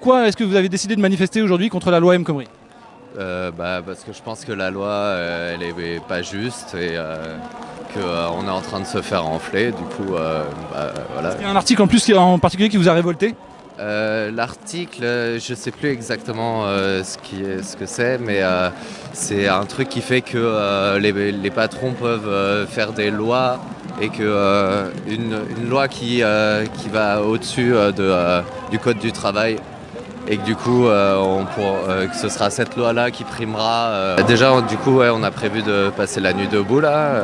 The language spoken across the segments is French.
Pourquoi est-ce que vous avez décidé de manifester aujourd'hui contre la loi El Khomri? Parce que je pense que la loi, elle est pas juste et qu'on est en train de se faire enfler. Du coup, voilà. Il y a un article en plus en particulier qui vous a révolté? L'article, je sais plus exactement ce que c'est, mais c'est un truc qui fait que les patrons peuvent faire des lois et que une loi qui va au-dessus du code du travail. Et que du coup, que ce sera cette loi-là qui primera. Déjà, du coup, ouais, on a prévu de passer la nuit debout là.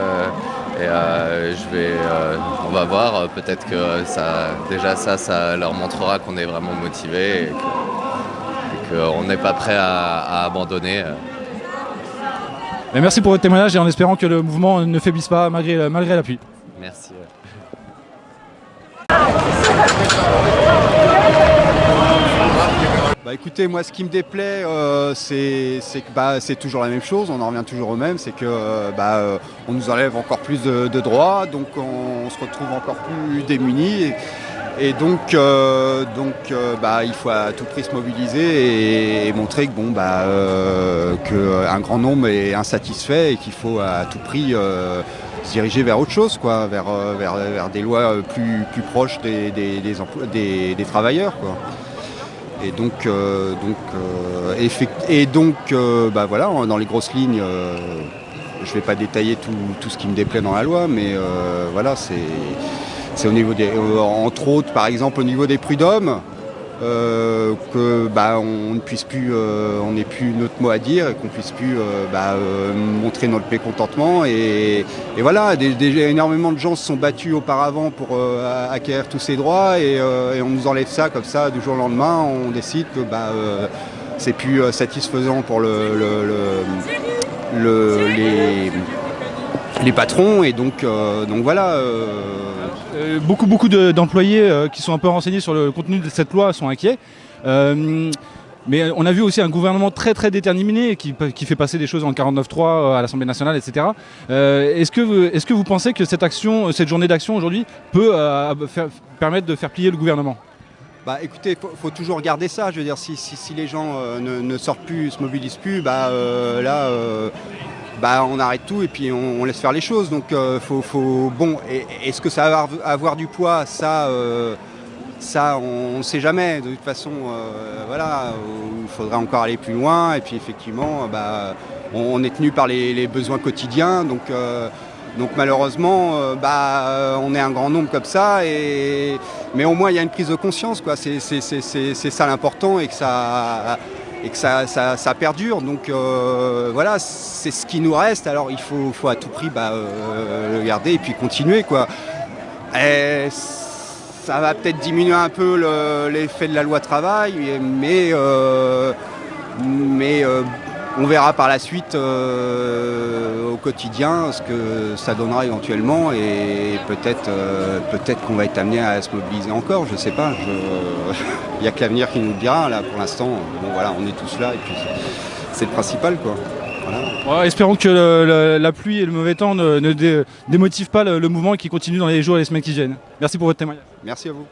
On va voir. Peut-être que ça leur montrera qu'on est vraiment motivés et qu'on n'est pas prêt à abandonner. Et merci pour votre témoignage et en espérant que le mouvement ne faiblisse pas malgré l'appui. Merci. Bah écoutez, moi ce qui me déplaît, c'est que c'est toujours la même chose, on en revient toujours au même, c'est que on nous enlève encore plus de droits, donc on se retrouve encore plus démunis. Et donc, il faut à tout prix se mobiliser et montrer que qu'un grand nombre est insatisfait et qu'il faut à tout prix se diriger vers autre chose, quoi, vers des lois plus proches des travailleurs, quoi. Et donc, voilà, dans les grosses lignes, je ne vais pas détailler tout ce qui me déplaît dans la loi, mais voilà, c'est au niveau entre autres, par exemple, au niveau des prud'hommes, on ne puisse plus, on n'ait plus notre mot à dire et qu'on puisse plus montrer notre mécontentement. Et voilà, énormément de gens se sont battus auparavant pour acquérir tous ces droits et on nous enlève ça comme ça du jour au lendemain. On décide que c'est plus satisfaisant pour les patrons et donc voilà. Beaucoup d'employés qui sont un peu renseignés sur le contenu de cette loi sont inquiets. Mais on a vu aussi un gouvernement très déterminé qui fait passer des choses en 49.3 à l'Assemblée nationale, etc. Est-ce que vous pensez que cette journée d'action aujourd'hui peut permettre de faire plier le gouvernement? Bah écoutez, faut toujours regarder ça. Je veux dire, si les gens ne sortent plus, se mobilisent plus, on arrête tout et puis on laisse faire les choses. Donc est-ce que ça va avoir du poids? Ça, on ne sait jamais. De toute façon, il faudrait encore aller plus loin. Et puis effectivement, on est tenu par les besoins quotidiens. Donc malheureusement, on est un grand nombre comme ça. Mais au moins, il y a une prise de conscience, quoi. C'est ça l'important et que ça perdure. Donc voilà, c'est ce qui nous reste. Alors il faut à tout prix le garder et puis continuer, quoi. Ça va peut-être diminuer un peu l'effet de la loi travail, mais on verra par la suite au quotidien ce que ça donnera éventuellement et peut-être qu'on va être amené à se mobiliser encore, je sais pas. Il n'y a que l'avenir qui nous le dira. Là, pour l'instant, on est tous là et puis c'est le principal, quoi. Voilà. Ouais, espérons que la pluie et le mauvais temps ne démotivent pas le mouvement et qu'il continue dans les jours et les semaines qui viennent. Merci pour votre témoignage. Merci à vous.